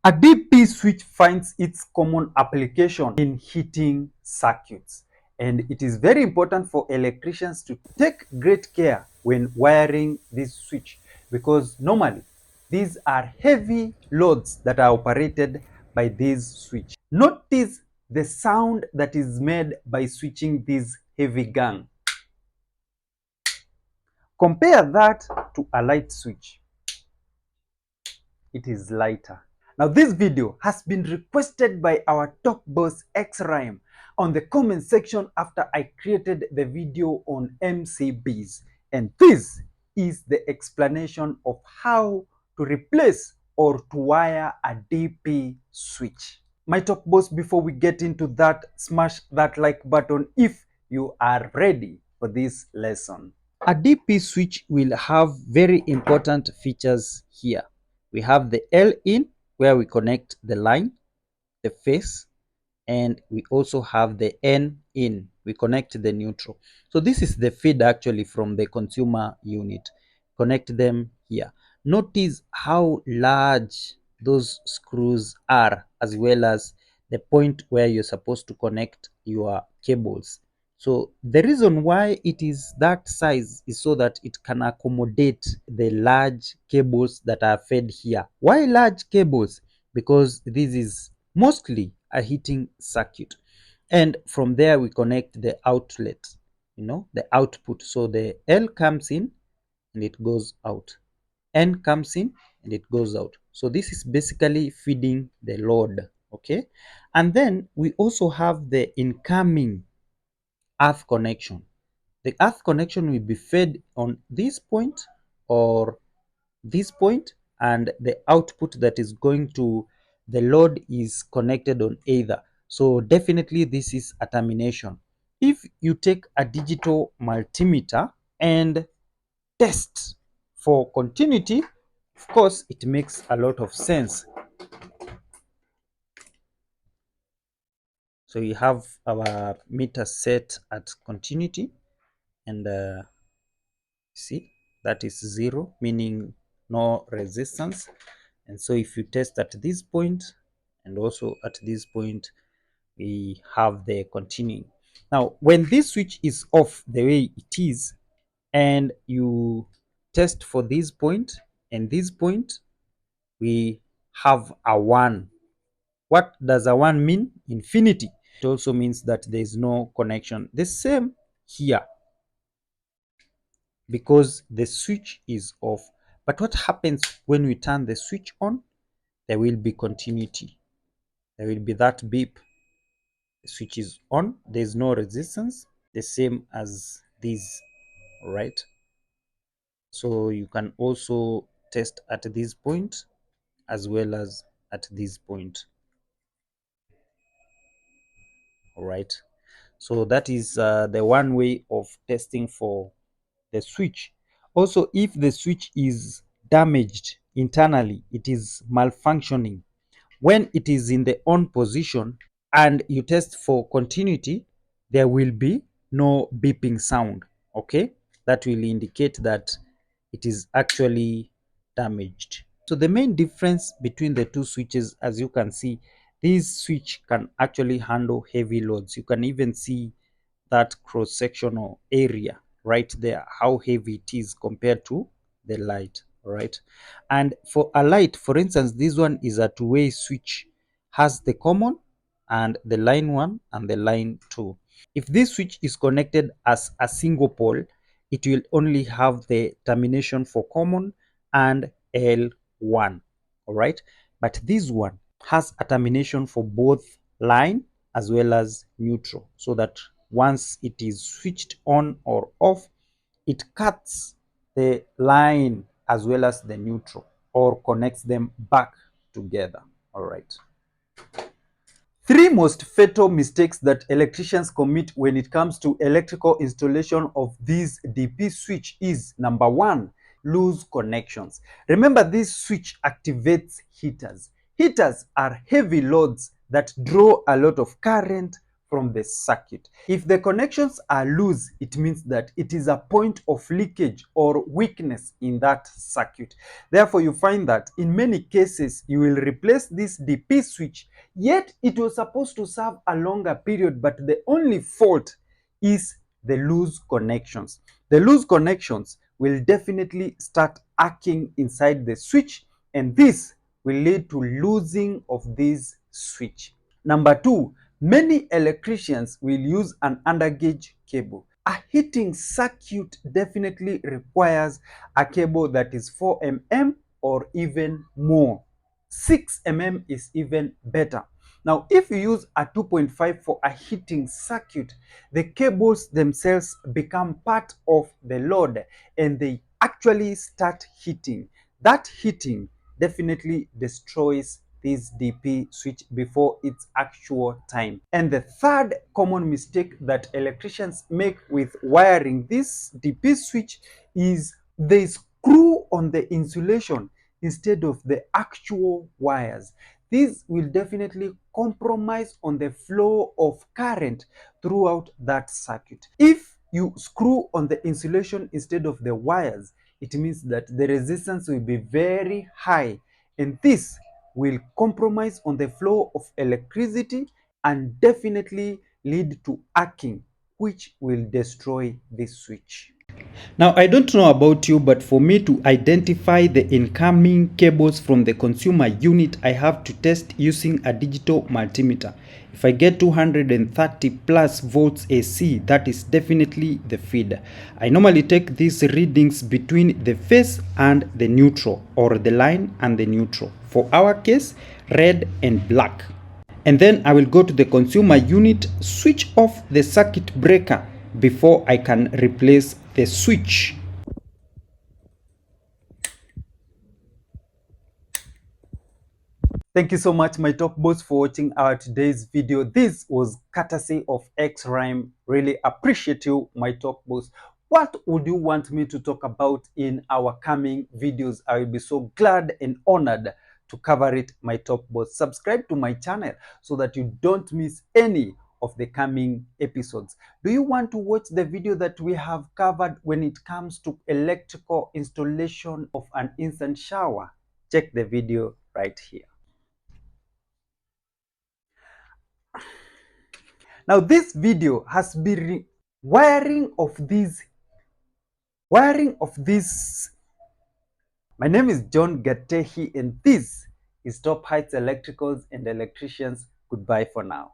A DP switch finds its common application in heating circuits, and it is very important for electricians to take great care when wiring this switch, because normally these are heavy loads that are operated by this switch. Notice the sound that is made by switching this heavy gang. Compare that to a light switch. It is lighter. Now this video has been requested by our top boss X-Rhyme on the comment section after I created the video on MCBs, and this is the explanation of how to replace or to wire a DP switch. My top boss, before we get into that, smash that like button if you are ready for this lesson. A DP switch will have very important features here. We have the L in where we connect the line, the face, and we also have the N in, we connect the neutral. So this is the feed actually from the consumer unit. Connect them here. Notice how large those screws are, as well as the point where you're supposed to connect your cables. So the reason why it is that size is so that it can accommodate the large cables that are fed here. Why large cables? Because this is mostly a heating circuit, and from there we connect the outlet, the output. So the L comes in and it goes out, N comes in and it goes out. So this is basically feeding the load. Okay, and then we also have the incoming earth connection. The earth connection will be fed on this point or this point, and the output that is going to the load is connected on either. So definitely this is a termination. If you take a digital multimeter and test for continuity, of course it makes a lot of sense. So you have our meter set at continuity, and see, that is 0, meaning no resistance. And so if you test at this point and also at this point, we have the continuing. Now when this switch is off the way it is, and you test for this point and this point, we have a 1. What does a 1 mean? Infinity. It also means that there is no connection. The same here, because the switch is off. But what happens when we turn the switch on? There will be continuity. There will be that beep. The switch is on, there is no resistance, the same as this, right? So you can also test at this point as well as at this point. All right, so that is the one way of testing for the switch. Also, if the switch is damaged internally, it is malfunctioning, when it is in the on position and you test for continuity, there will be no beeping sound. Okay, that will indicate that it is actually damaged. So the main difference between the two switches, as you can see, this switch can actually handle heavy loads. You can even see that cross-sectional area right there, how heavy it is compared to the light, right? And for a light, for instance, this one is a two-way switch, has the common and the line 1 and the line 2. If this switch is connected as a single pole, it will only have the termination for common and L1. All right, but this one has a termination for both line as well as neutral, so that once it is switched on or off, it cuts the line as well as the neutral, or connects them back together. All right. Three most fatal mistakes that electricians commit when it comes to electrical installation of this DP switch is: number 1, loose connections. Remember, this switch activates heaters. Heaters are heavy loads that draw a lot of current from the circuit. If the connections are loose, it means that it is a point of leakage or weakness in that circuit. Therefore, you find that in many cases, you will replace this DP switch, yet it was supposed to serve a longer period, but the only fault is the loose connections. The loose connections will definitely start arcing inside the switch, and this will lead to losing of this switch. Number two, many electricians will use an undergauge cable. A heating circuit definitely requires a cable that is 4 mm or even more. 6 mm is even better. Now, if you use a 2.5 for a heating circuit, the cables themselves become part of the load and they actually start heating. That heating definitely destroys this DP switch before its actual time. And the third common mistake that electricians make with wiring this DP switch is they screw on the insulation instead of the actual wires. This will definitely compromise on the flow of current throughout that circuit. If you screw on the insulation instead of the wires, it means that the resistance will be very high, and this will compromise on the flow of electricity and definitely lead to arcing, which will destroy this switch. Now, I don't know about you, but for me to identify the incoming cables from the consumer unit, I have to test using a digital multimeter. If I get 230 plus volts AC, that is definitely the feed. I normally take these readings between the phase and the neutral, or the line and the neutral. For our case, red and black. And then I will go to the consumer unit, switch off the circuit breaker before I can replace the switch. Thank you so much, my top boss, for watching our today's video. This was courtesy of X-Rhyme. Really appreciate you, my top boss. What would you want me to talk about in our coming videos? I will be so glad and honored to cover it, my top boss. Subscribe to my channel so that you don't miss any of the coming episodes. Do you want to watch the video that we have covered when it comes to electrical installation of an instant shower? Check the video right here. Now, this video has been wiring of this. My name is John Gatehi, and this is Top Heights Electricals and Electricians. Goodbye for now.